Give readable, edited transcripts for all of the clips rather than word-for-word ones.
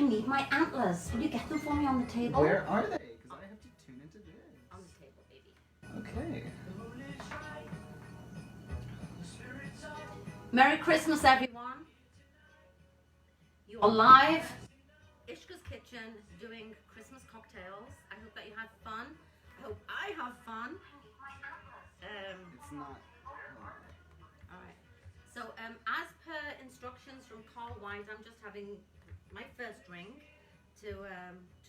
I need my antlers. Will you get them for me on the table? Where are they? Because I have to tune into this. On the table, baby. Okay. Merry Christmas, everyone. You are live. Ishka's Kitchen doing Christmas cocktails. I hope that you had fun. I hope I have fun. It's not. All right. So, as per instructions from Carl Wines, I'm just having my first drink to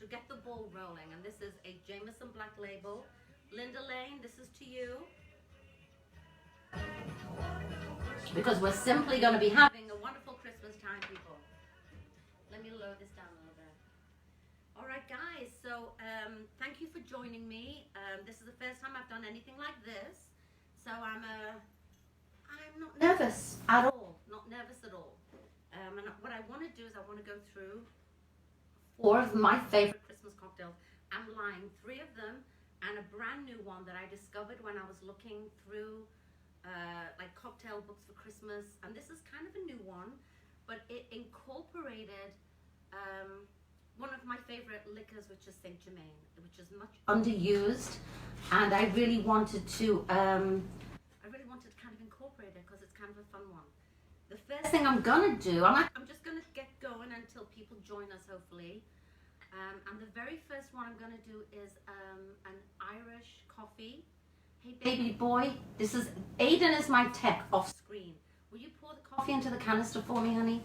get the ball rolling. And this is a Jameson Black Label. Linda Lane, this is to you. Because we're simply going to be having a wonderful Christmas time, people. Let me load this down a little bit. All right, guys. So, thank you for joining me. This is the first time I've done anything like this. So I'm not nervous at all. Not nervous at all. And what I want to do is I want to go through 4 of my favorite Christmas cocktails. I'm lying 3 of them and a brand new one that I discovered when I was looking through like cocktail books for Christmas. And this is kind of a new one, but it incorporated one of my favorite liquors, which is Saint Germain, which is much underused, and I really wanted to kind of incorporate it because it's kind of a fun one. The first thing I'm gonna do, I'm just gonna get going until people join us, hopefully. And the very first one I'm gonna do is an Irish coffee. Hey baby boy, this is Aiden is my tech off screen. Will you pour the coffee into the canister for me, honey?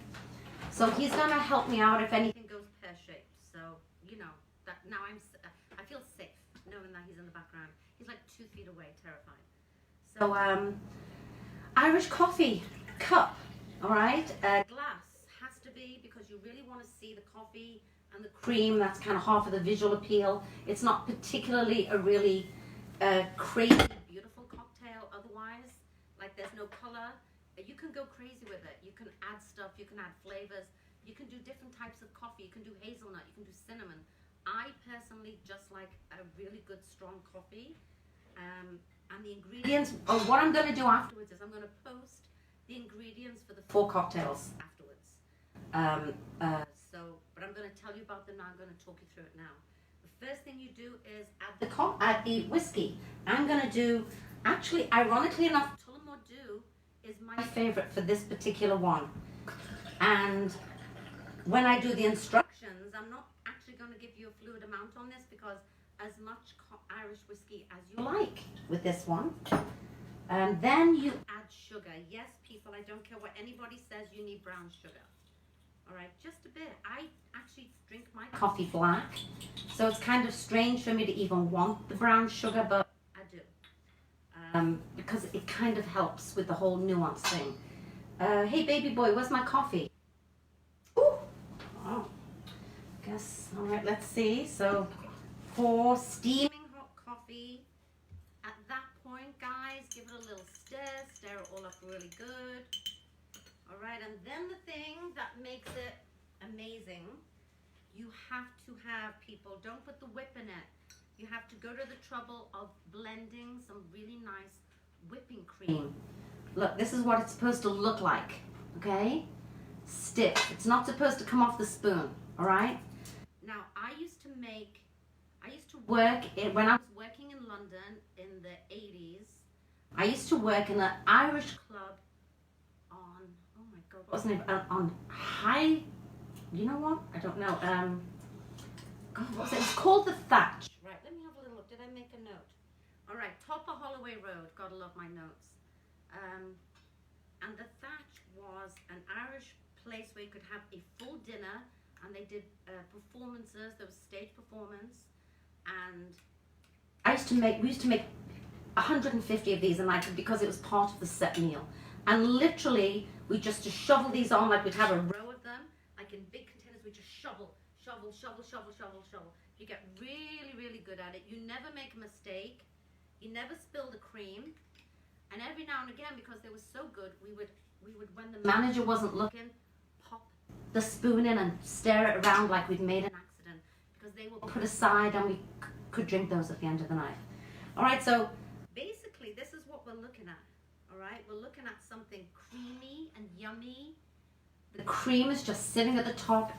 So he's gonna help me out if anything goes pear-shaped. So you know that now I feel safe knowing that he's in the background. He's like 2 feet away, terrified. So Irish coffee cup, all right. Glass has to be because you really want to see the coffee and the cream. That's kind of half of the visual appeal. It's not particularly a really crazy beautiful cocktail. Otherwise, like there's no color. You can go crazy with it. You can add stuff. You can add flavors. You can do different types of coffee. You can do hazelnut. You can do cinnamon. I personally just like a really good strong coffee. And the ingredients, what I'm going to do afterwards is I'm going to post the ingredients for the 4 cocktails afterwards. But I'm going to tell you about them now. I'm going to talk you through it now. The first thing you do is add the whiskey. I'm going to do, actually, ironically enough, Tullamore Dew is my favorite for this particular one. And when I do the instructions, I'm not actually going to give you a fluid amount on this because as much Irish whiskey as you like with this one. And then you add sugar. Yes, people, I don't care what anybody says, you need brown sugar. All right, just a bit. I actually drink my coffee black, so it's kind of strange for me to even want the brown sugar, but I do. Because it kind of helps with the whole nuance thing. Hey baby boy, where's my coffee? Ooh, oh, guess, all right, let's see. So pour steaming hot coffee. At that point, guys, give it a little stir it all up really good. All right, and then the thing that makes it amazing, you have to have, people, don't put the whip in it. You have to go to the trouble of blending some really nice whipping cream. Look, this is what it's supposed to look like, okay? Stiff. It's not supposed to come off the spoon, all right? Now, I used to work, when I was working in London in the 80s, I used to work in an Irish club on, oh my God, what was the name? On High, you know what? I don't know. God, what was it? It's called the Thatch. Right, let me have a little look. Did I make a note? All right, Topper Holloway Road. Gotta love my notes. And the Thatch was an Irish place where you could have a full dinner, and they did performances. There was stage performance, and we used to make 150 of these a night because it was part of the set meal. And literally, we just to shovel these on, like we'd have a row of them, like in big containers. We just shovel. You get really, really good at it. You never make a mistake. You never spill the cream. And every now and again, because they were so good, we would when the manager wasn't looking, pop the spoon in and stir it around like we'd made an accident, because they were put aside and we could drink those at the end of the night. All right, so basically this is what we're looking at. All right, we're looking at something creamy and yummy. The cream is just sitting at the top.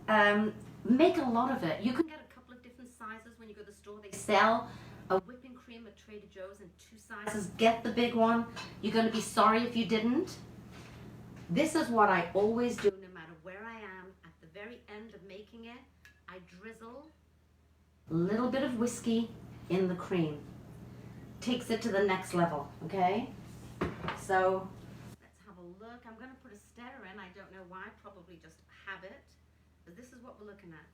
Make a lot of it. You can get a couple of different sizes when you go to the store. They sell a whipping cream at Trader Joe's in 2 sizes. Get the big one. You're going to be sorry if you didn't. This is what I always do no matter where I am. At the very end of making it, I drizzle a little bit of whiskey in the cream. Takes it to the next level, okay? So let's have a look. I'm going to put a stir in. I don't know why. Probably just habit. But this is what we're looking at.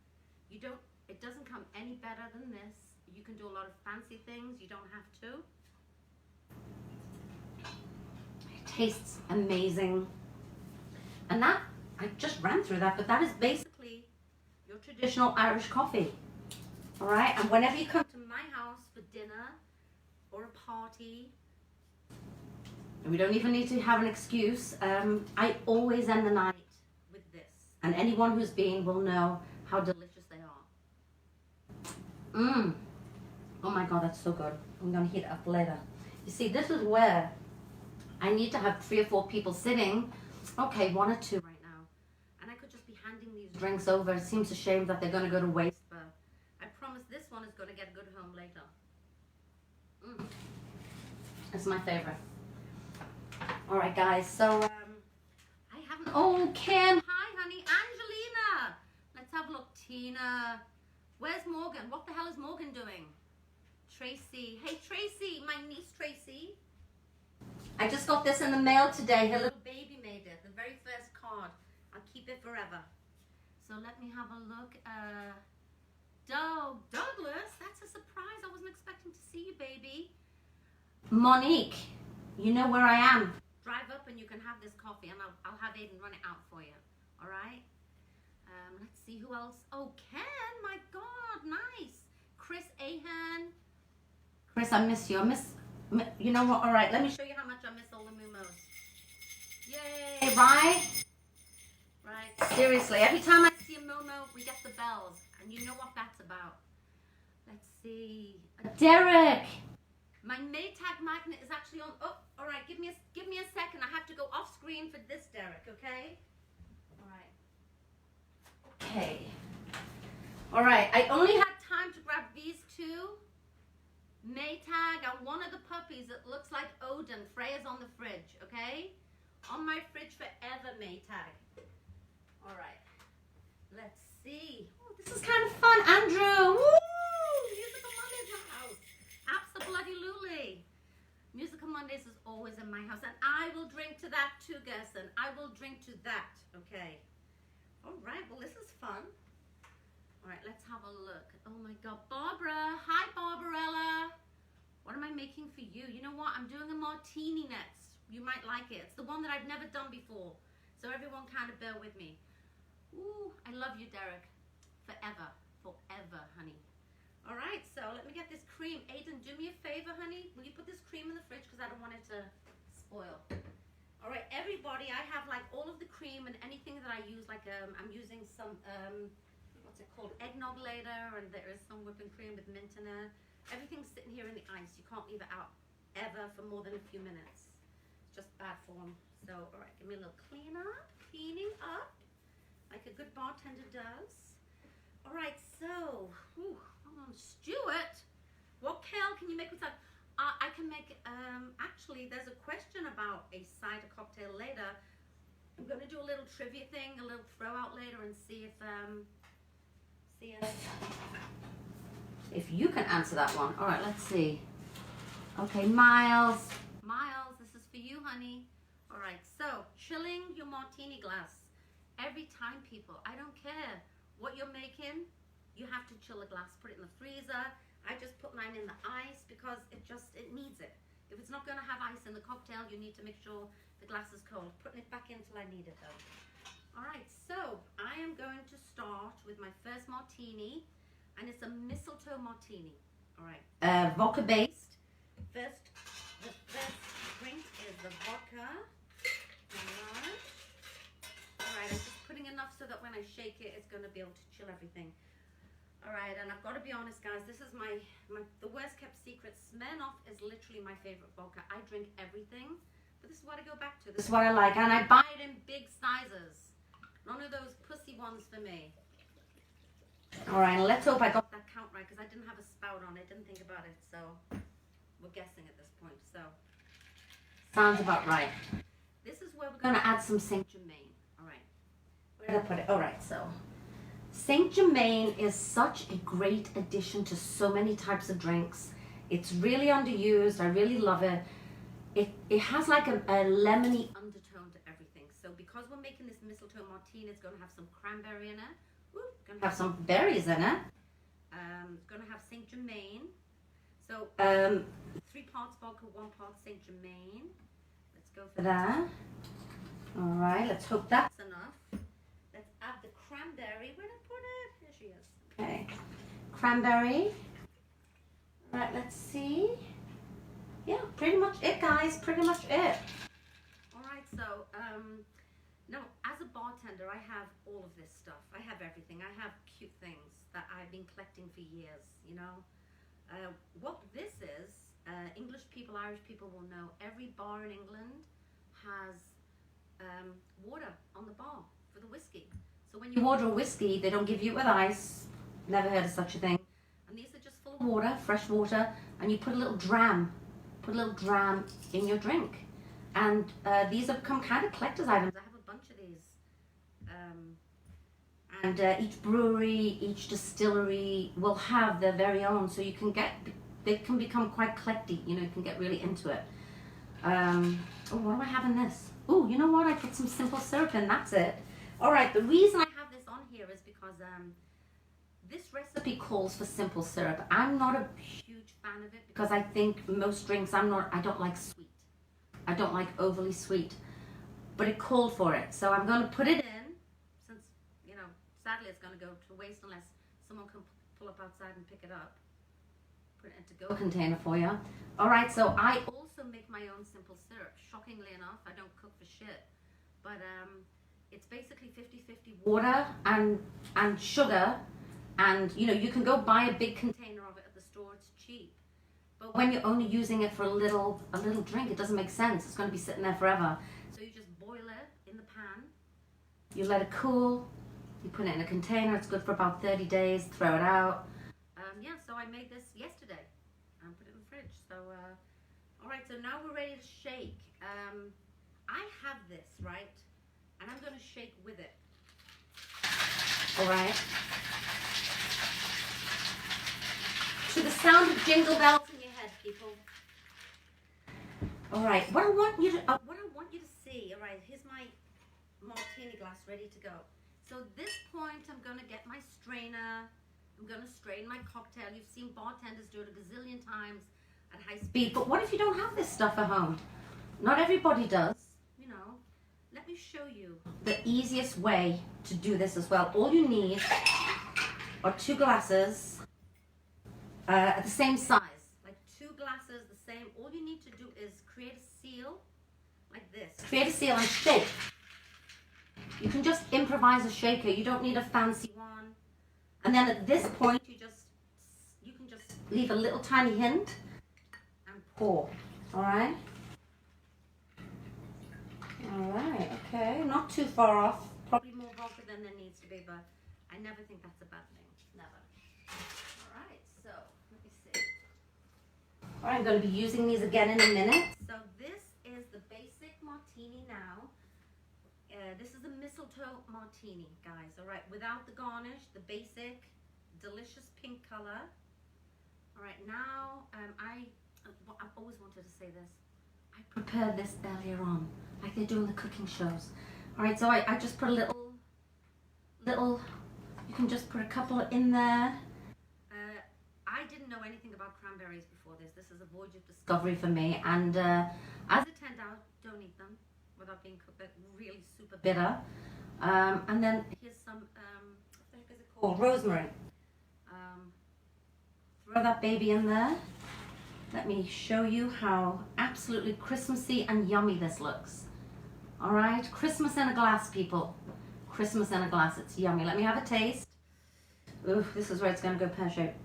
It doesn't come any better than this. You can do a lot of fancy things. You don't have to. It tastes amazing. And that, I just ran through that, but that is basically your traditional Irish coffee. All right? And whenever you come to my house for dinner or a party, and we don't even need to have an excuse, I always end the night with this. And anyone who's been will know how delicious they are. Oh my God, that's so good. I'm going to heat it up later. You see, this is where I need to have 3 or 4 people sitting. Okay, 1 or 2 right now. And I could just be handing these drinks over. It seems a shame that they're going to go to waste, but I promise this one is going to get a good home later. It's my favorite. All right, guys, so I haven't... Oh, Kim. Hi, honey. Angelina. Let's have a look. Tina. Where's Morgan? What the hell is Morgan doing? Tracy. Hey, Tracy. My niece, Tracy. I just got this in the mail today. Her little baby made it. The very first card. I'll keep it forever. So let me have a look. Douglas. That's a surprise. I wasn't expecting to see you, baby. Monique. You know where I am. Drive up and you can have this coffee, and I'll have Aiden run it out for you. All right? Let's see who else. Oh, Ken. My God. Nice. Chris Ahan. Chris, I miss you. You know what? All right. Let me show you how much I miss all the Mumos. Yay. Right? Right. Seriously. Every time I see a Momo, we get the bells. And you know what that's about. Let's see. Derek. My Maytag magnet is actually on. Oh, all right. Give me a second. I have to go off screen for this, Derek. Okay. All right. Okay. All right. I only had time to grab these 2. Maytag and one of the puppies that looks like Odin. Freya's on the fridge. Okay. On my fridge forever, Maytag. All right. Let's see. Oh, this is kind of fun, Andrew. Woo! Musical Mondays in the house. Absolutely. Musical Mondays is always in my house. And I will drink to that too, Gerson. I will drink to that. Okay. All right. Well, this is fun. All right. Let's have a look. Oh, my God. Barbara. Hi, Barbarella. What am I making for you? You know what? I'm doing a martini next. You might like it. It's the one that I've never done before. So everyone kind of bear with me. Ooh, I love you, Derek. Forever. Forever, honey. All right, so let me get this cream. Aiden, do me a favor, honey. Will you put this cream in the fridge because I don't want it to spoil. All right, everybody, I have like all of the cream and anything that I use. Like I'm using some, what's it called? Eggnog later, and there is some whipping cream with mint in it. Everything's sitting here in the ice. You can't leave it out ever for more than a few minutes. It's just bad form. So, all right, give me a little cleaning up, like a good bartender does. All right, so, hold on, Stuart, what kale can you make with that? I can make, actually, there's a question about a cider cocktail later. I'm going to do a little trivia thing, a little throw out later, and see if you can answer that one. All right, let's see. Okay, Miles, this is for you, honey. All right, so chilling your martini glass. Every time, people, I don't care what you're making, you have to chill a glass, put it in the freezer. I just put mine in the ice because it needs it. If it's not going to have ice in the cocktail, you need to make sure the glass is cold. Putting it back in till I need it though. All right, so I am going to start with my first martini, and it's a mistletoe martini. All right, vodka based. The first drink is the vodka. All right, I'm just putting enough so that when I shake it, it's going to be able to chill everything. All right, and I've got to be honest, guys, this is the worst kept secret. Smirnoff is literally my favorite vodka. I drink everything, but this is what I go back to. This is what I like, and I buy it in big sizes. None of those pussy ones for me. All right, let's hope I got that count right because I didn't have a spout on it, didn't think about it, so we're guessing at this point. So sounds about right. This is where we're going to add some Saint Germain. All right, where did I put it? All right, so Saint Germain is such a great addition to so many types of drinks. It's really underused. I really love it. It has like a lemony undertone to everything. So because we're making this mistletoe martini, it's going to have some cranberry in it. It's going to have some berries in it. It's going to have Saint Germain. So 3 parts vodka, 1 part Saint Germain. Let's go for that. All right, let's hope that's enough. Let's add the cranberry. Where did I put it? Here she is. Okay, cranberry. All right, let's see. Yeah, pretty much it, guys. Pretty much it. All right, so now as a bartender, I have all of this stuff. I have everything. I have cute things that I've been collecting for years. You know, what this is. English people, Irish people will know. Every bar in England has water on the bar for the whiskey. So when you order a whiskey, they don't give you it with ice. Never heard of such a thing. And these are just full of water, fresh water, and you put a little dram. Put a little dram in your drink. And these have become kind of collector's items. I have a bunch of these. And each brewery, each distillery will have their very own. So you can they can become quite collecty. You know, you can get really into it. Oh, what do I have in this? Oh, you know what? I put some simple syrup in. That's it. All right. The reason I have this on here is because this recipe calls for simple syrup. I'm not a huge fan of it because I think most drinks, I don't like sweet. I don't like overly sweet. But it called for it. So I'm going to put it in since, you know, sadly it's going to go to waste unless someone can pull up outside and pick it up. Put it in a to-go container for you. All right, so I also make my own simple syrup. Shockingly enough, I don't cook for shit. But it's basically 50-50 water and sugar. And, you know, you can go buy a big container of it at the store. It's cheap. But when you're only using it for a little drink, it doesn't make sense. It's going to be sitting there forever. So you just boil it in the pan. You let it cool. You put it in a container. It's good for about 30 days. Throw it out. Yeah, so I made this yesterday and put it in the fridge. So, all right, so now we're ready to shake. I have this, right? And I'm going to shake with it. All right. To the sound of jingle bells in your head, people. All right, what I want you to see. All right, here's my martini glass ready to go. So at this point, I'm going to get my strainer. I'm going to strain my cocktail. You've seen bartenders do it a gazillion times at high speed. But what if you don't have this stuff at home? Not everybody does, you know. Let me show you the easiest way to do this as well. All you need are 2 glasses at the same size. Like 2 glasses, the same. All you need to do is create a seal like this. Create a seal and shake. You can just improvise a shaker. You don't need a fancy one. And then at this point, you can just leave a little tiny hint and pour. All right? All right, okay. Not too far off. Probably more vodka than there needs to be, but I never think that's a bad thing. Never. All right, so let me see. All right, I'm going to be using these again in a minute. So this is the basic martini now. This is the mistletoe martini, guys. All right, without the garnish, the basic, delicious pink color. All right, now I've always wanted to say this. I prepared this earlier on, like they do in the cooking shows. All right, so I just put a little. You can just put a couple in there. I didn't know anything about cranberries before this. This is a voyage of discovery for me, and as it turned out, don't eat them without being cooked. They're really super bitter. And then here's some, what the heck is it called? Rosemary. Throw that baby in there. Let me show you how absolutely Christmassy and yummy this looks. All right, Christmas in a glass, people. Christmas in a glass, it's yummy. Let me have a taste. Ooh, this is where it's gonna go pear-shaped.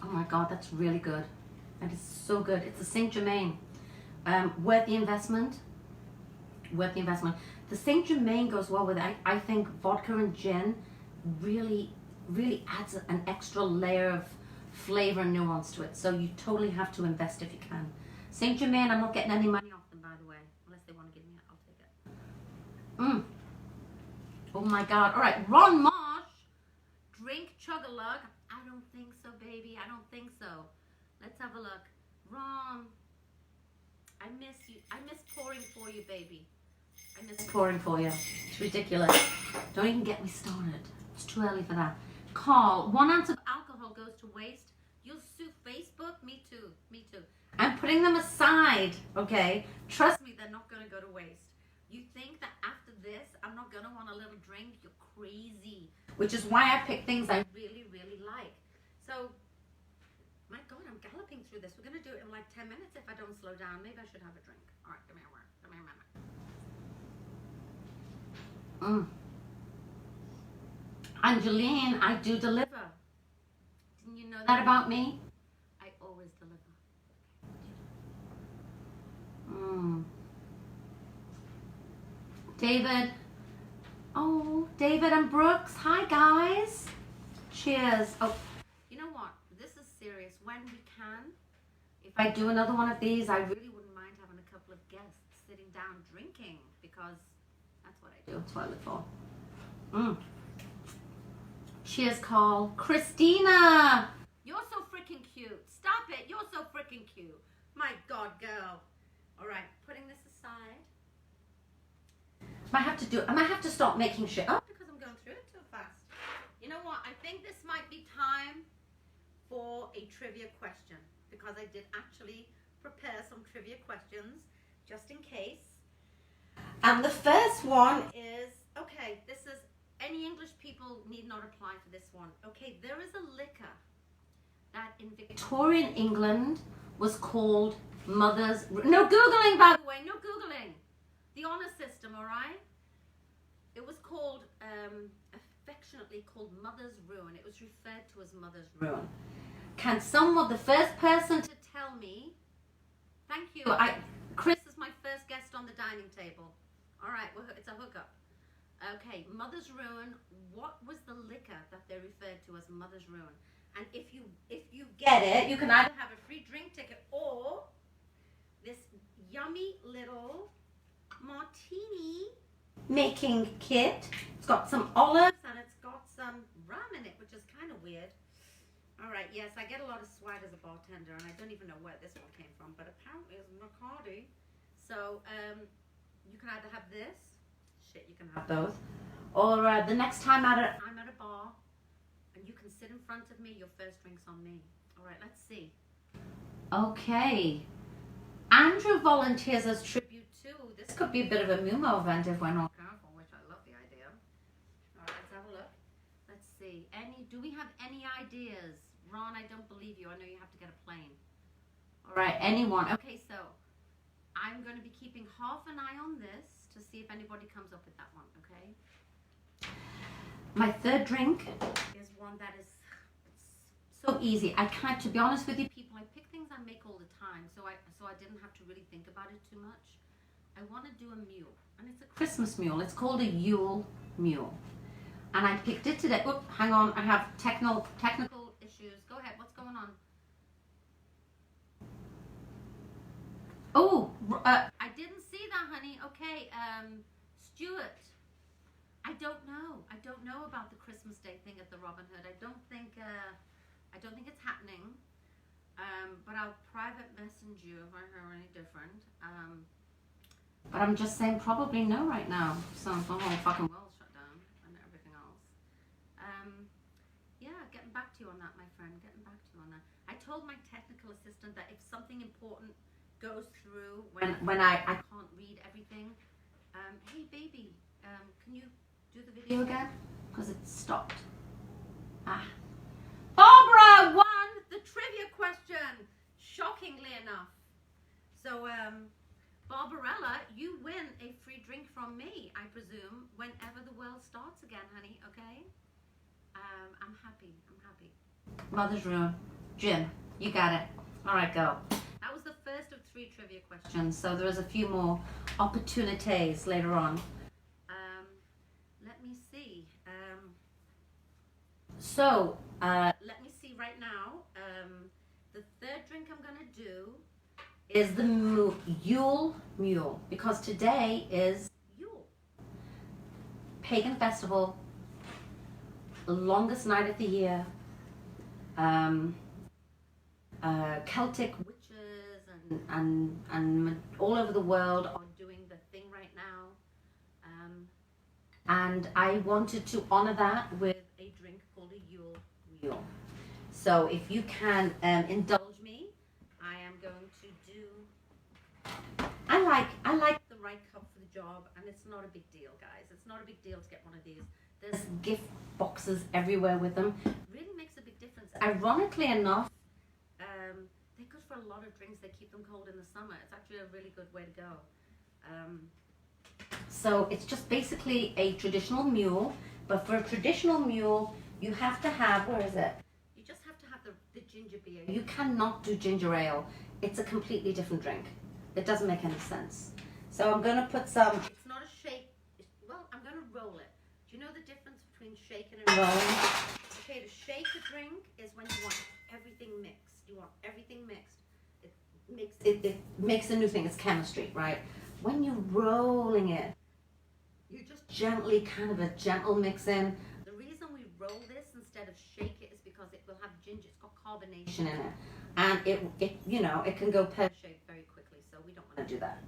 Oh my God, that's really good. That is so good. It's a Saint Germain. Worth the investment. Worth the investment. The Saint Germain goes well with it. I think vodka and gin really adds an extra layer of flavor and nuance to it. So you totally have to invest if you can. Saint Germain, I'm not getting any money off them, by the way, unless they want to give me it. I'll take it. Oh my God! All right, Ron Marsh, drink chug-a-lug. I don't think so, baby. I don't think so. Let's have a look. Ron, I miss you. I miss pouring for you, baby. I miss pouring for you. It's ridiculous. Don't even get me started. It's too early for that. Carl, 1 ounce of alcohol goes to waste. You'll sue Facebook? Me too. Me too. I'm putting them aside, okay? Trust me, they're not going to go to waste. You think that after this, I'm not going to want a little drink? You're crazy. Which is why I pick things I really, really like. So, my God, I'm galloping through this. We're going to do it in like 10 minutes if I don't slow down. Maybe I should have a drink. All right, give me a word. Give me a minute. Angeline, I do deliver. Didn't you know that about me? I always deliver. David. Oh, David and Brooks. Hi, guys. Cheers. Oh, you know what? This is serious. When we can, if I do another one of these, I really wouldn't mind having a couple of guests sitting down drinking, because that's what I do. That's what I live for. Cheers, Carl. Christina! You're so freaking cute. Stop it. You're so freaking cute. My God, girl. All right, putting this aside. I might have to stop making shit up because I'm going through it too fast. You know what? I think this might be time for a trivia question, because I did actually prepare some trivia questions just in case. And the first one is, okay, this is, any English people need not apply for this one. Okay, there is a liquor that in Victorian England was called Mother's... No Googling, by the way, no Googling. The honor system, all right? It was called, affectionately called Mother's Ruin. It was referred to as Mother's Ruin. Can someone, the first person to tell me, thank you, Chris is my first guest on the dining table. All right, well, it's a hookup. Okay, Mother's Ruin, what was the liquor that they referred to as Mother's Ruin? And if you get it, you can either have a free drink ticket or this yummy little martini making kit. It's got some olives and it's got some rum in it, which is kind of weird. All right, yes, I get a lot of swag as a bartender, and I don't even know where this one came from, but apparently it's Bacardi. So you can either have this, shit, you can have those, or the next time I'm at a bar, and you can sit in front of me, your first drink's on me. All right, let's see. Okay. Andrew volunteers as tribute too. This could be a bit of a Mumo event if we're not careful, which I love the idea. All right, let's have a look. Let's see. Do we have any ideas? Ron, I don't believe you. I know you have to get a plane. All right, anyone? Okay, so I'm going to be keeping half an eye on this to see if anybody comes up with that one, okay? My third drink is one that is so easy. To be honest with you, people, I pick things I make all the time, so I didn't have to really think about it too much. I want to do a mule, and it's a Christmas mule. It's called a Yule mule, and I picked it today. Oh, hang on, I have technical issues. Go ahead. What's going on? Oh, I didn't see that, honey. Okay, Stuart. I don't know about the Christmas Day thing at the Robin Hood. I don't think it's happening. But I'll private message you if I hear any different. But I'm just saying probably no right now. So the whole fucking world's shut down and everything else. Yeah, getting back to you on that, my friend. Getting back to you on that. I told my technical assistant that if something important goes through when I can't read everything, hey baby, can you do the video again? Because it stopped. Barbara won the trivia question, shockingly enough. So, Barbarella, you win a free drink from me, I presume, whenever the world starts again, honey, okay? I'm happy. Mother's Ruin. Jim, you got it. All right, go. That was the first of 3 trivia questions, so there is a few more opportunities later on. So, let me see right now. The third drink I'm going to do is the Yule Mule, because today is Yule. Pagan festival, longest night of the year. Celtic witches and all over the world are doing the thing right now. And I wanted to honor that with a drink called a Yule Mule. So if you can indulge me, I am going to do. I like the right cup for the job, and it's not a big deal, guys. It's not a big deal to get one of these. There's gift boxes everywhere with them. It really makes a big difference. Ironically enough, they're good for a lot of drinks. They keep them cold in the summer. It's actually a really good way to go. So it's just basically a traditional mule, but for a traditional mule, you have to have, where is it? You just have to have the ginger beer. You cannot do ginger ale. It's a completely different drink. It doesn't make any sense. So I'm going to put some, it's not a shake, well, I'm going to roll it. Do you know the difference between shaking and rolling? Okay, to shake a drink is when you want everything mixed. You want everything mixed. It makes a new thing. It's chemistry, right? When you're rolling it, you just gently, kind of a gentle mix in. The reason we roll this instead of shake it is because it will have ginger. It's got carbonation in it, and it can go pear-shaped very quickly. So we don't want to do that.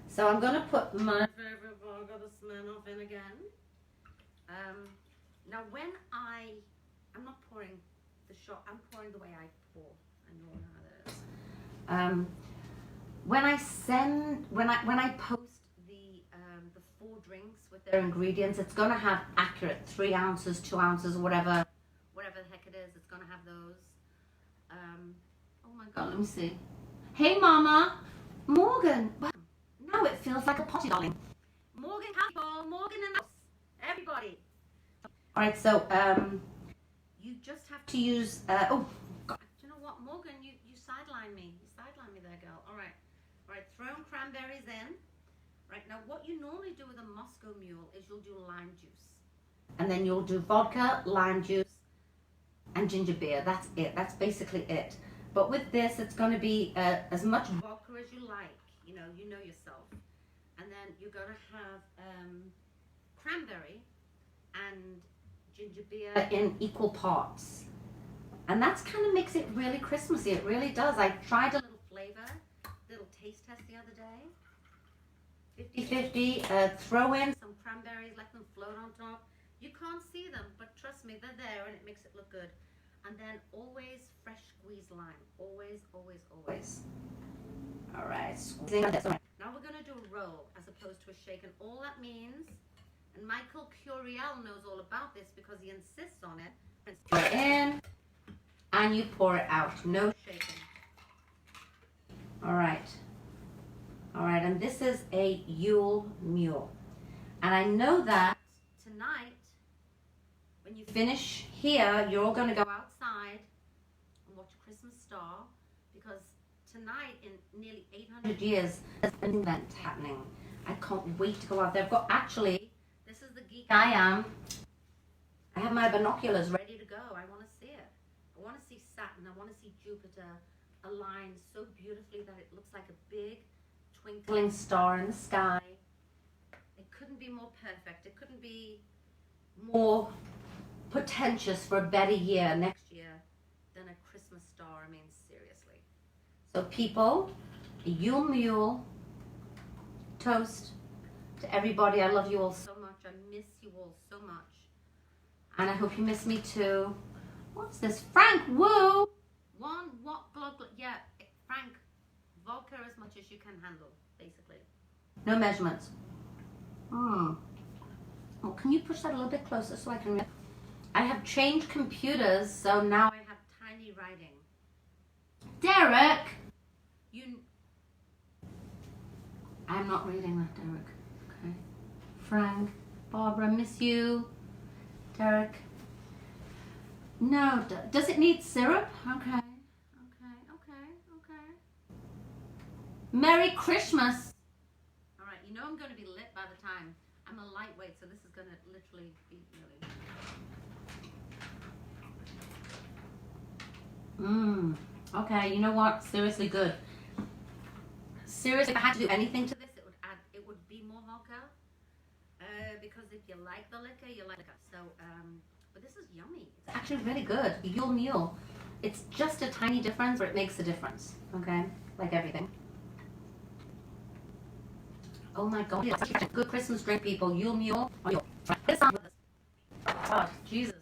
So I'm gonna put my favorite burger, the Smirnoff, in again. Now when I'm not pouring the shot. I'm pouring the way I pour. I know how that is. When I post the 4 drinks with their ingredients, it's gonna have accurate 3 ounces, 2 ounces, whatever the heck it is. It's gonna have those. Oh my God, let me see. Hey, Mama, Morgan. Well, now it feels like a potty, darling. Morgan, Morgan and everybody. All right, so you just have to use. Oh God, you know what, Morgan, you sideline me. You sideline me there, girl. All right, throw cranberries in. Right, now what you normally do with a Moscow Mule is you'll do lime juice. And then you'll do vodka, lime juice, and ginger beer. That's it. That's basically it. But with this, it's going to be as much vodka as you like. You know yourself. And then you're going to have cranberry and ginger beer in equal parts. And that's kind of makes it really Christmassy. It really does. I tried a little flavor, little taste test the other day. 50-50, throw in some cranberries, let them float on top. You can't see them, but trust me, they're there and it makes it look good. And then always fresh squeezed lime. Always, always, always. All right, squeezing this. All right. Now we're going to do a roll as opposed to a shake. And all that means, and Michael Curiel knows all about this because he insists on it. Pour it in and you pour it out. No shaking. All right. All right, and this is a Yule Mule. And I know that tonight, when you finish here, you're all going to go outside and watch a Christmas star, because tonight, in nearly 800 years, there's an event happening. I can't wait to go out there. I've got, actually, this is the geek I am. I have my binoculars ready to go. I want to see it. I want to see Saturn. I want to see Jupiter aligned so beautifully that it looks like a big twinkling star in the sky. It couldn't be more perfect. It couldn't be more potentious for a better year next year than a Christmas star. I mean, seriously. So people, a Yule Mule, toast to everybody. I love you all so much. I miss you all so much. And I hope you miss me too. What's this? Frank, woo! Yeah, Frank, vodka as much as you can handle, basically. No measurements. Oh, can you push that a little bit closer so I can read? I have changed computers, so now I have tiny writing. Derek! I'm not reading that, Derek. Okay. Frank, Barbara, miss you. Derek. No, does it need syrup? Okay. Merry Christmas! Alright, you know I'm going to be lit by the time. I'm a lightweight, so this is going to literally be really... Okay, you know what? Seriously good. Seriously, if I had to do anything to this, it would be more vodka. Because if you like the liquor, you like liquor. So, but this is yummy. It's actually really good. Yule Mule. It's just a tiny difference, but it makes a difference. Okay? Like everything. Oh my god. It's such a good Christmas drink, people. Yule Mule. Oh, Yule. This on with us. God, Jesus.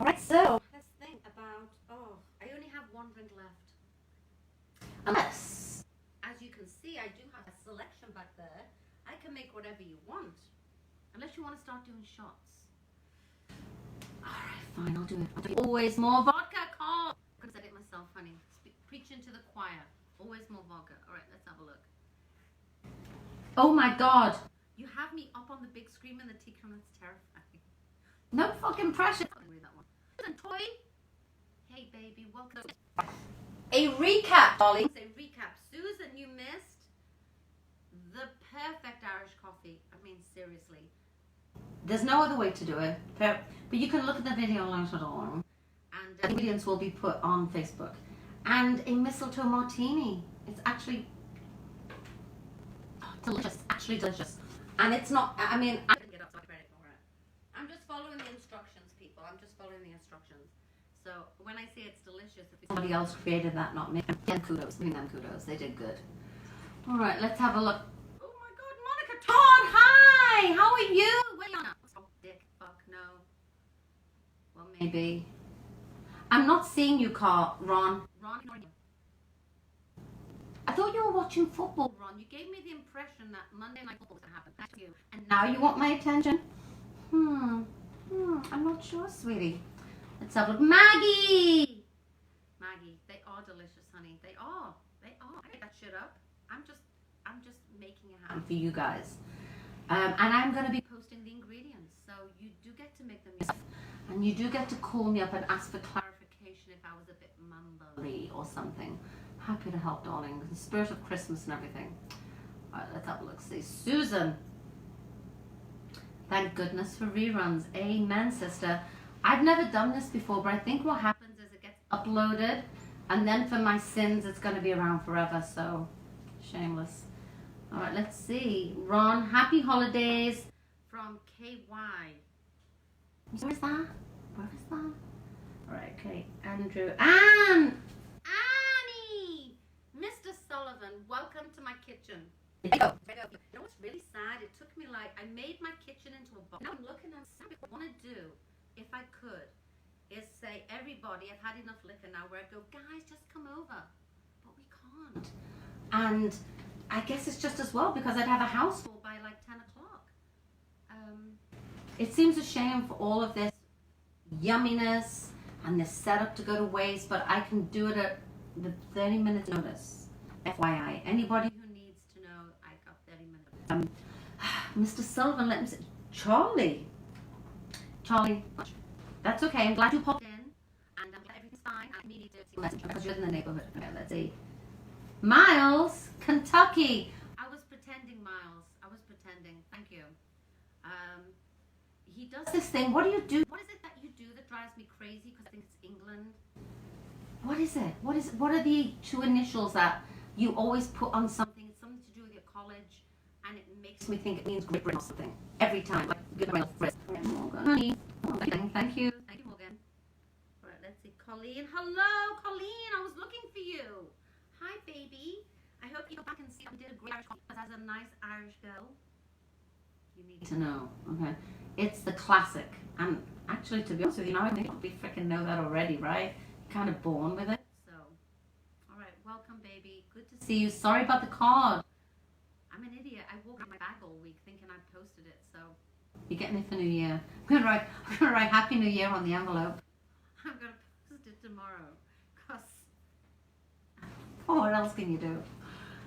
Alright, so let's think about. Oh, I only have one drink left. Unless, as you can see, I do have a selection back there. I can make whatever you want. Unless you want to start doing shots. Alright, fine, I'll do it. Always more vodka, Carl! I could have said it myself, honey. Preaching to the choir. Always more vodka. Alright, let's have a look. Oh my god! You have me up on the big screen in the tea room. That's terrifying. No fucking pressure. I can't read that one. Listen, Toy. Hey, baby, welcome. A recap, darlings. A recap. Susan, you missed the perfect Irish coffee. I mean, seriously. There's no other way to do it. But you can look at the video later on. And the ingredients will be put on Facebook. And a mistletoe martini. It's actually delicious. Actually delicious. And it's not, I mean, I didn't get up, so I credit for it. I'm just following the instructions, people. I'm just following the instructions. So when I say it's delicious, if somebody else created that, not me, then kudos. Giving them kudos. They did good. All right, let's have a look. Oh my God, Monica Todd, hi! How are you? Wait on. Oh, dick, fuck, no. Well, maybe. I'm not seeing you, Carl. Ron. Ron, I thought you were watching football, Ron. You gave me the impression that Monday Night Football was going to happen. Thank you. And now you want my attention? I'm not sure, sweetie. Let's have a look. Maggie! Maggie, they are delicious, honey. They are. They are. I make that shit up. I'm just making it happen for you guys. And I'm going to be posting the ingredients. So you do get to make them yourself. And you do get to call me up and ask for clarification if I was a bit mumbly or something. Happy to help, darling. The spirit of Christmas and everything. All right, let's have a look. See, Susan. Thank goodness for reruns. Amen, sister. I've never done this before, but I think what happens is it gets uploaded, and then for my sins, it's going to be around forever. So, shameless. All right, let's see. Ron, happy holidays from KY. Where is that? Where is that? All right, okay. Andrew. Annie! Mr. Sullivan, welcome to my kitchen. There you go. You know what's really sad? It took me like, I made my kitchen into a box. Now I'm looking at what I want to do, if I could, is say, everybody, I've had enough liquor now, where I go, guys, just come over. But we can't. And I guess it's just as well, because I'd have a house full by like 10 o'clock. It seems a shame for all of this yumminess and this setup to go to waste, but I can do it at the 30 minutes notice. FYI, anybody who needs to know, I got 30 minutes. Mr. Sullivan, let me say, Charlie, that's okay. I'm glad you popped in, and I'm glad everything's fine. I need to see a message because you're in the neighborhood. Okay, let's see. Miles, Kentucky. I was pretending, Miles. I was pretending. Thank you. He does this thing. What do you do? What is it that you do that drives me crazy? Because I think it's England. What is it? What are the two initials that you always put on something? It's something to do with your college, and it makes me think it means Great Britain or something. Every time. Like, good my friend. Morgan. Honey. Thank you. Thank you, Morgan. All right, let's see. Colleen. Hello, Colleen. I was looking for you. Hi, baby. I hope you go back and see I did a great Irish coffee because as a nice Irish girl, you need to know. Okay. It's the classic. And actually, to be honest with you, now I think we freaking know that already, right? Kind of born with it. So, all right, welcome, baby. Good to see you. Sorry about the card. I'm an idiot. I walked around my bag all week thinking I posted it. So, you're getting it for New Year. I'm gonna write Happy New Year on the envelope. I'm gonna post it tomorrow. Cause, what else can you do?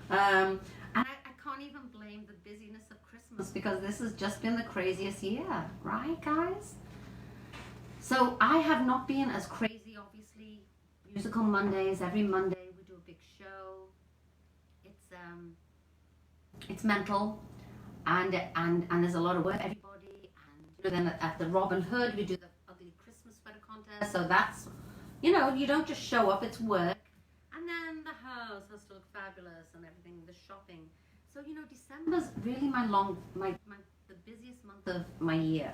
And I can't even blame the busyness of Christmas because this has just been the craziest year, right, guys? So I have not been as crazy, obviously. Musical Mondays, every Monday we do a big show. It's mental, and there's a lot of work. Everybody, and then at the Robin Hood we do the ugly Christmas sweater contest. So that's you know, you don't just show up, it's work. And then the house has to look fabulous and everything, the shopping. So, you know, December's really the busiest month of my year.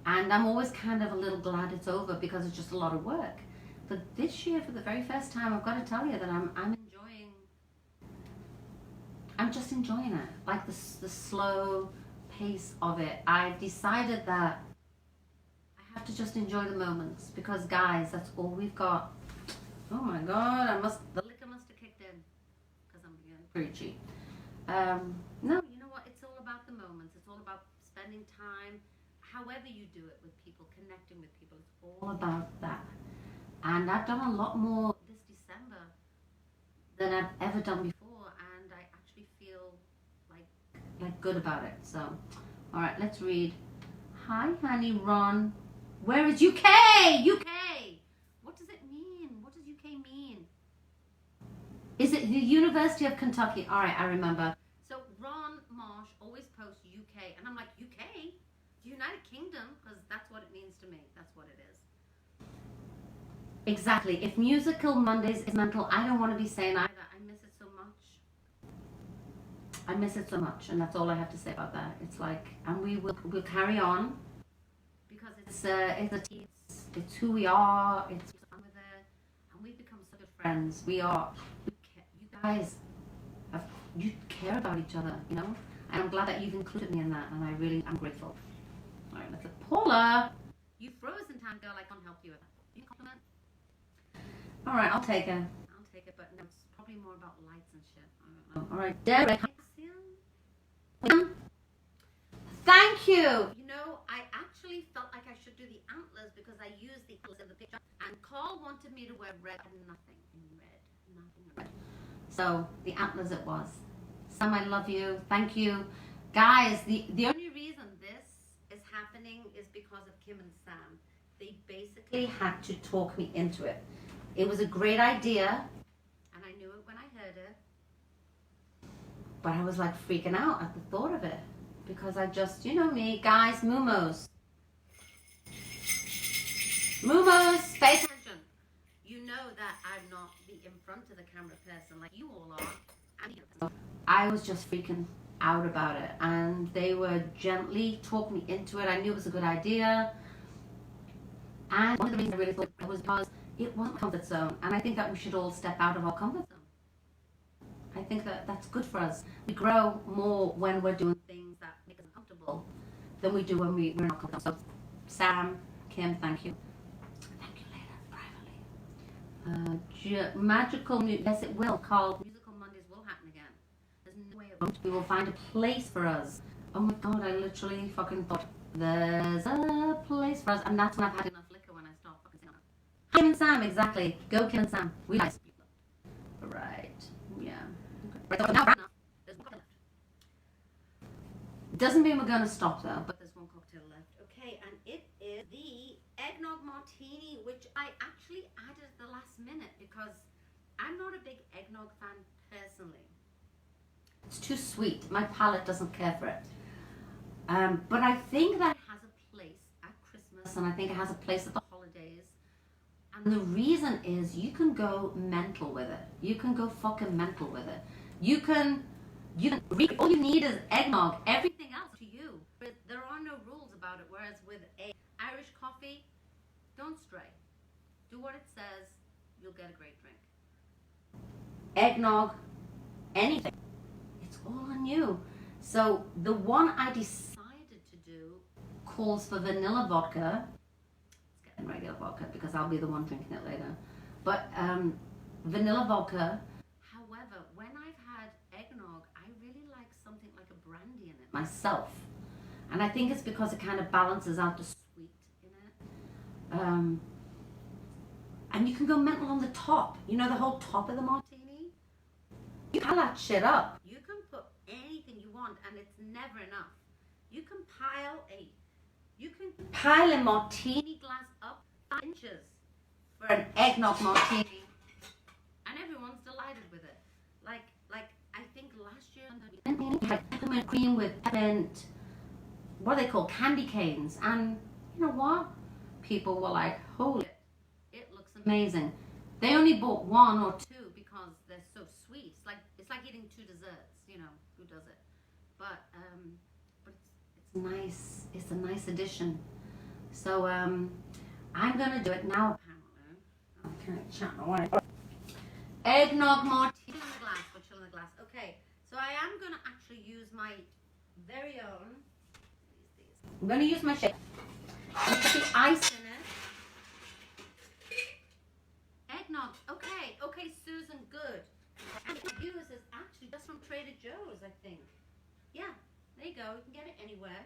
And I'm always kind of a little glad it's over because it's just a lot of work. But this year, for the very first time, I've got to tell you that I'm just enjoying it. Like the slow pace of it. I've decided that I have to just enjoy the moments because, guys, that's all we've got. Oh my God, the liquor must have kicked in because I'm being preachy. No, you know what? It's all about the moments. It's all about spending time, however you do it, with people, connecting with people. It's all about that. And I've done a lot more this December than I've ever done before, and I actually feel like good about it. So, all right, let's read. Hi, honey, Ron. Where is UK? UK. What does it mean? What does UK mean? Is it the University of Kentucky? All right, I remember. So Ron Marsh always posts UK, and I'm like, UK? The United Kingdom? Because that's what it means to me. That's what it is. Exactly. If Musical Mondays is mental, I don't want to be saying either. I miss it so much. I miss it so much, and that's all I have to say about that. It's like, and we'll carry on because it's who we are. It's fun with it, and we've become so good friends. You guys, you care about each other, you know, and I'm glad that you've included me in that, and I'm grateful. All right, let's Paula. You froze in time, girl. I can't help you with that. You compliment. All right, I'll take it. But no, it's probably more about lights and shit. I don't know. All right, Derek. Thank you. You know, I actually felt like I should do the antlers because I used the antlers in the picture, and Carl wanted me to wear red and nothing in red. So the antlers it was. Sam, I love you. Thank you, guys. The only reason this is happening is because of Kim and Sam. They basically had to talk me into it. It was a great idea, and I knew it when I heard it, but I was like freaking out at the thought of it because I just, you know me, guys, Mumos, pay attention. You know that I'm not the in front of the camera person like you all are. I was just freaking out about it, and they were gently talking me into it. I knew it was a good idea, and one of the reasons I really thought it was because it wasn't comfort zone, and I think that we should all step out of our comfort zone. I think that that's good for us. We grow more when we're doing things that make us uncomfortable than we do when we're not comfortable. So, Sam, Kim, thank you. Thank you later, privately. Yes, it will. Carl, Musical Mondays will happen again. There's no way it won't. We will find a place for us. Oh my God, I literally fucking thought there's a place for us, and that's when I've had enough liquor when I start fucking saying that. Kim and Sam, exactly. Go Kim and Sam. We like people. Right. Yeah. Right. So now, there's one cocktail left. Doesn't mean we're going to stop though, but there's one cocktail left. Okay, and it is the eggnog martini, which I actually added at the last minute because I'm not a big eggnog fan personally. It's too sweet. My palate doesn't care for it. But I think that it has a place at Christmas, and I think it has a place at the holidays. And the reason is you can go mental with it. You can go fucking mental with it. All you need is eggnog. Everything else to you. But there are no rules about it. Whereas with Irish coffee, don't stray. Do what it says. You'll get a great drink. Eggnog, anything. It's all on you. So the one I decided to do calls for vanilla vodka. Let's get in regular vodka because I'll be the one drinking it later. But vanilla vodka. However, when I've had eggnog, I really like something like a brandy in it myself. And I think it's because it kind of balances out the sweet in it. And you can go mental on the top. You know, the whole top of the martini? You can that shit up. You can put anything you want, and it's never enough. You can pile a martini glass up 5 inches for an eggnog martini, and everyone's delighted with it. Like I think last year we had peppermint cream with peppermint, what are they called, candy canes, and you know what? People were like, "Holy, it looks amazing. They only bought one or two because they're so sweet. It's like eating two desserts. You know who does it? But it's nice. It's a nice addition. So I'm gonna do it now. Apparently, eggnog martini in the glass. We're chilling in the glass. Okay. So I am gonna actually use my very own. I'm gonna use my shaker. And put the ice in it. Eggnog. Okay, Susan, good. And the use is actually just from Trader Joe's, I think. Yeah, there you go. You can get it anywhere.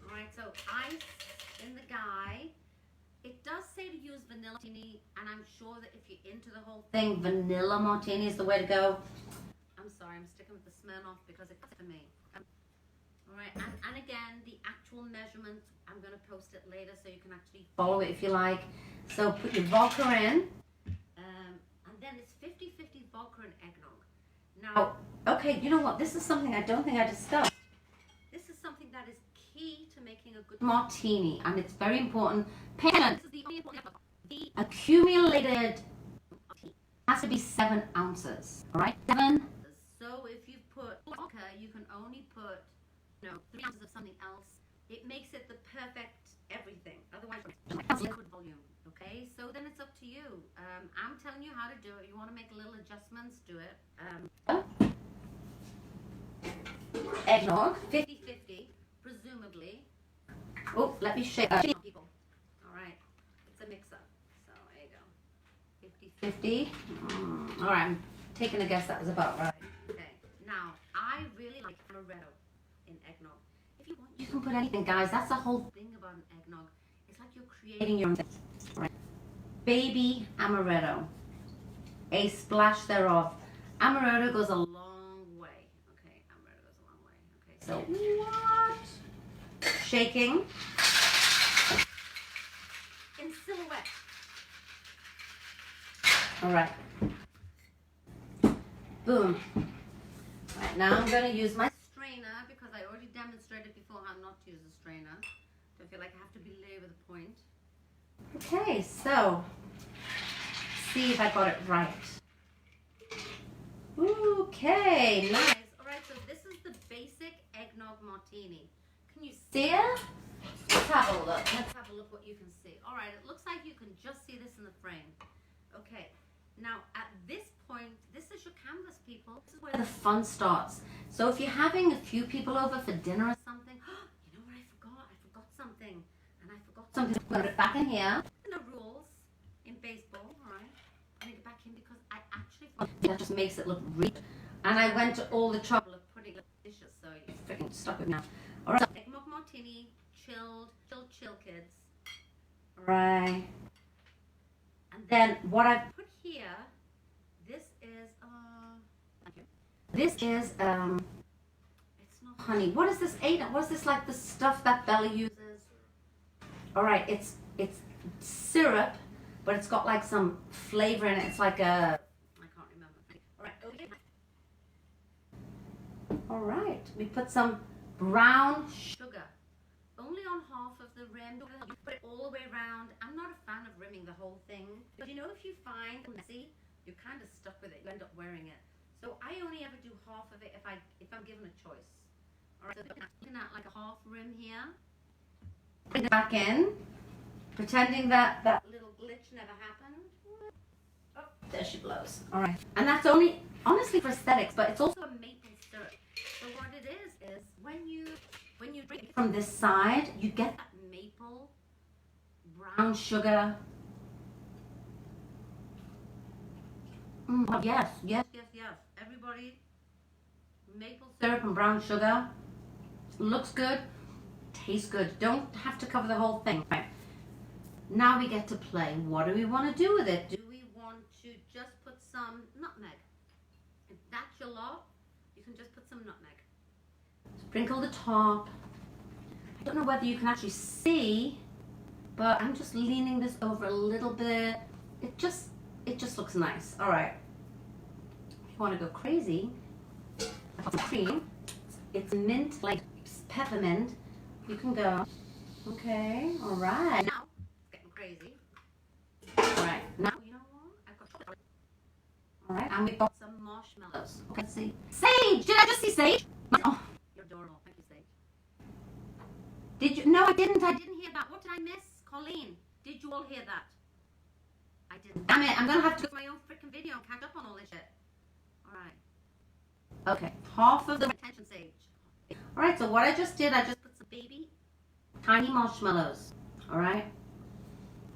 All right, so ice in the guy. It does say to use vanilla martini, and I'm sure that if you're into the whole thing, vanilla martini is the way to go. I'm sorry, I'm sticking with the Smirnoff because it's for me. All right, and again, the actual measurements, I'm going to post it later so you can actually follow it if you like. So put your vodka in, and then it's 50-50 vodka and eggnog. Now, okay, you know what? This is something I don't think I discussed. This is something that is key to making a good martini, and it's very important. This is the only important. The accumulated has to be 7 ounces. All right, 7. So if you put vodka, you can only put 3 ounces of something else. It makes it the perfect everything. Otherwise, it's liquid volume. Okay, so then it's up to you. I'm telling you how to do it. You want to make little adjustments, do it. Eggnog, 50-50, presumably. Oh, let me shake people. All right, it's a mix-up. So there you go. 50-50. All right, I'm taking a guess that was about right. Okay, now I really like amaretto in eggnog. If you want, you can put anything, guys. That's the whole thing about an eggnog. It's like you're creating your own thing. Right. Baby amaretto, a splash thereof. Amaretto goes a long way. Okay, amaretto goes a long way. Okay, so what? Shaking in silhouette. All right. Boom. All right, now I'm going to use my strainer because I already demonstrated before how not to use a strainer. So I feel like I have to belabor the point. Okay, so see if I got it right. Okay, nice. All right, so this is the basic eggnog martini. Can you see it? Let's have a look. Let's have a look what you can see. All right, it looks like you can just see this in the frame. Okay, now at this point, this is your canvas, people. This is where the fun starts. So if you're having a few people over for dinner or something, you know what I forgot? I forgot something. And I forgot something. Put it back in here. No rules in baseball, all right? Putting it back in because I actually thought that just makes it look really good. And I went to all the trouble of putting it in dishes, so you're freaking stuck with me now. All right, so eggnog martini, chill, kids. All right. And then what I've put here, this is, it's not honey. What is this, Ada? What is this, like the stuff that Bella uses? All right, it's syrup, but it's got like some flavor in it. It's like a, I can't remember. All right, okay. All right, we put some brown sugar, only on half of the rim. You put it all the way around. I'm not a fan of rimming the whole thing, but you know, if you find it messy, you're kind of stuck with it. You end up wearing it. So I only ever do half of it if I'm given a choice. All right, so looking at like a half rim here. Bring it back in, pretending that that little glitch never happened. Oh, there she blows. All right, and that's only honestly for aesthetics, but it's also a maple syrup. So what it is when you drink it from this side, you get that maple brown sugar. Yes. Everybody, maple syrup and brown sugar. Looks good. Tastes good. Don't have to cover the whole thing. Right. Now we get to play. What do we want to do with it? Do we want to just put some nutmeg? If that's your lot, you can just put some nutmeg. Sprinkle the top. I don't know whether you can actually see, but I'm just leaning this over a little bit. It just looks nice. All right. If you want to go crazy, I've got some cream. It's mint, like peppermint. You can go. Okay, all right. Now, it's getting crazy. All right, now and we got some marshmallows. Okay, let's see. Sage! Did I just see Sage? Oh, you're adorable. Thank you, Sage. Did you? No, I didn't. I didn't hear that. What did I miss? Colleen, did you all hear that? I didn't. Damn it, I'm going to have to do my own freaking video and catch up on all this shit. Alright. Okay, half of the retention Sage. Alright, so what I just did, I just put some baby, tiny marshmallows. Alright?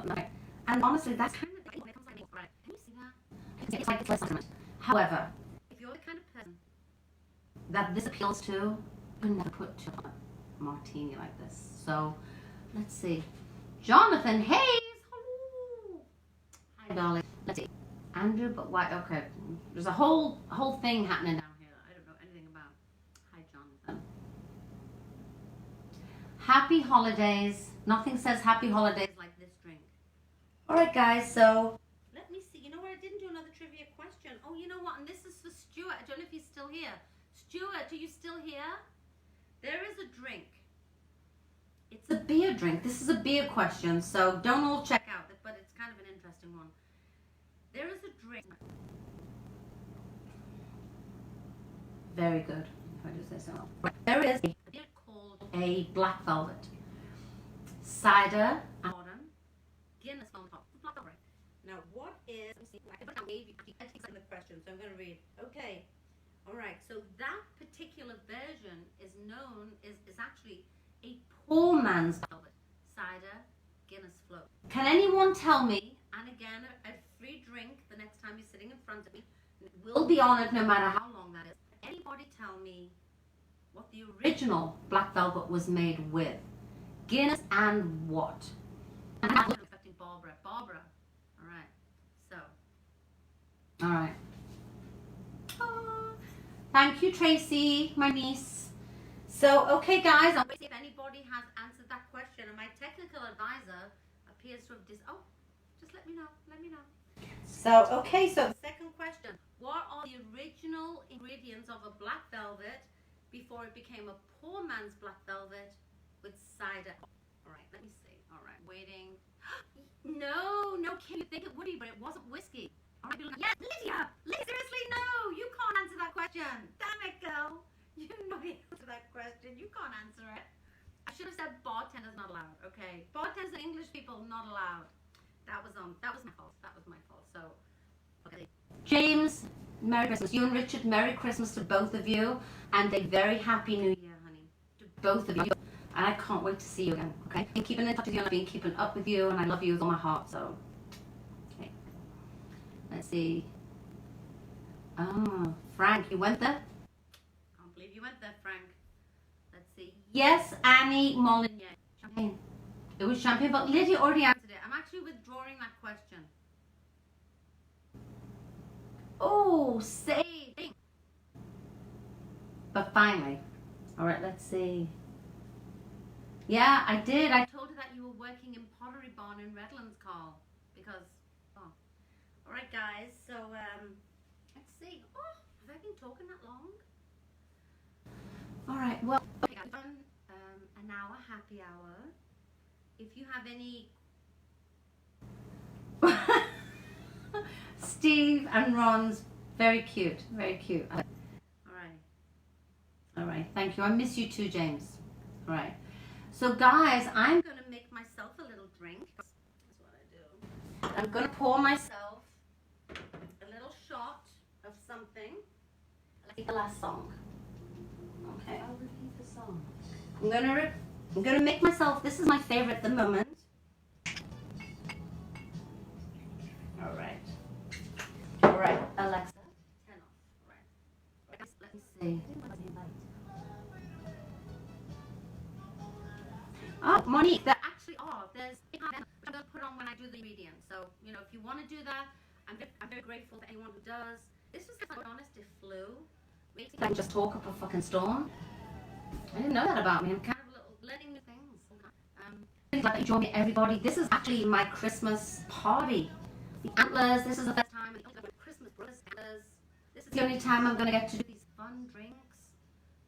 Okay. And honestly, that's kind of the when it comes like, right, can you see that? It's like it's less sentiment. However, if you're the kind of person that this appeals to, you would never put a martini like this. So, let's see. Jonathan Hayes! Hello! Hi, darling. Let's see. Andrew, but why? Okay. There's a whole thing happening down here that I don't know anything about. Hi, Jonathan. Happy holidays. Nothing says happy holidays like this drink. Alright, guys, so let me see. You know what? I didn't do another trivia question. Oh, you know what? And this is for Stuart. I don't know if he's still here. Stuart, are you still here? There is a drink. It's a beer drink. This is a beer question, so don't all check out, but it's kind of an interesting one. There is a drink. Very good. If I do say so. There is a beer called a black velvet. Cider, bottom, Guinness on top. Black velvet. Now, what is? Let me see. I gave you the question, so I'm going to read. Okay. All right. So that particular version is actually a poor man's velvet. Cider, Guinness float. Can anyone tell me? And again, a free drink the next time you're sitting in front of me. It will be honored no matter how long that is. Anybody tell me what the original black velvet was made with? Guinness and what? And I'm expecting Barbara. Barbara. All right. So. All right. Oh, thank you, Tracy, my niece. So, okay, guys, I'm waiting if anybody has answered that question. And my technical advisor appears to have just let me know. Let me know. So, okay, so the second question. What are the original ingredients of a black velvet before it became a poor man's black velvet with cider? All right, let me see. All right, waiting. No, Kim, you think it would be, but it wasn't whiskey. All right, yes, Lydia! Seriously, no! You can't answer that question. Damn it, girl. You know the answer to that question. You can't answer it. I should have said bartenders not allowed. Okay, bartenders and English people not allowed. That was my fault. That was my fault. So, okay. James, Merry Christmas. You and Richard, Merry Christmas to both of you, and a very Happy New Year, honey, to both of you. And I can't wait to see you again. Okay, I've been keeping in touch with you, and I've been keeping up with you, and I love you with all my heart. So, okay. Let's see. Oh, Frank, you went there? Can't believe you went there, Frank. Let's see. Yes, Annie Molyneux. Champagne. It was champagne, but Lydia already answered it. I'm actually withdrawing that question. Oh, saving. But finally. All right, let's see. Yeah, I did. I told her that you were working in Pottery Barn in Redlands, Carl. Because, oh. All right, guys. So, let's see. Oh, have I been talking that long? All right, well, okay, I've done an hour happy hour. If you have any... Steve and Ron's very cute, very cute. All right, thank you. I miss you too, James. All right. So, guys, I'm going to make myself a little drink. That's what I do. I'm going to pour myself a little shot of something. Like the last song. Okay, I'll repeat the song. I'm gonna make myself. This is my favorite at the moment. All right, Alexa, turn off. All right. Let me see. Oh, Monique, there actually are. There's I'm gonna put on when I do the ingredients. So if you want to do that, I'm very grateful to anyone who does. This was, to be honest, it flew. Makes me like just talk up a fucking storm. I didn't know that about me. I'm kind of learning new things. I'd like to join me, everybody. This is actually my Christmas party. The antlers. This is the first time. Christmas brothers antlers. This is the only time I'm gonna get to do these fun drinks.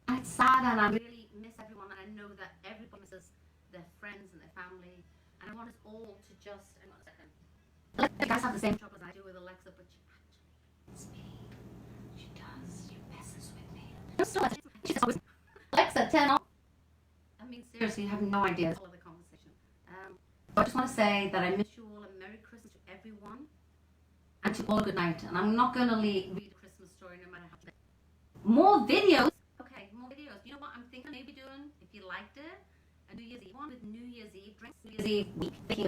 And it's sad, and I really miss everyone. And I know that everybody misses their friends and their family. And I want us all to just. Hang on a second. You guys have the same trouble as I do with Alexa, but you actually It's me. She does. She messes with me. She's always Alexa, turn off. I mean, seriously, you have no idea. All of the conversation. So I just want to say that I miss you all, and Merry Christmas to everyone, and to all a good night. And I'm not going to read a Christmas story no matter how. More videos. Okay, more videos. You know what I'm thinking maybe doing, if you liked it, a New Year's Eve one with New Year's Eve drinks, New Year's Eve week. It's a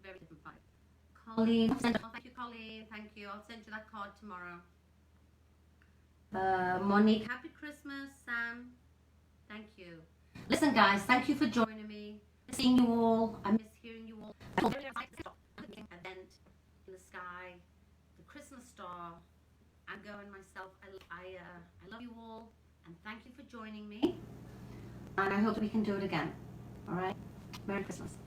very different vibe. Colleen, thank you, Colleen. Thank you. I'll send you that card tomorrow. Monique, happy Christmas. Sam, thank you. Listen, guys, thank you for joining me. Seeing you all. I miss hearing you all. Event in the sky, the Christmas star. I'm going myself. I love you all, and thank you for joining me. And I hope we can do it again. All right. Merry Christmas.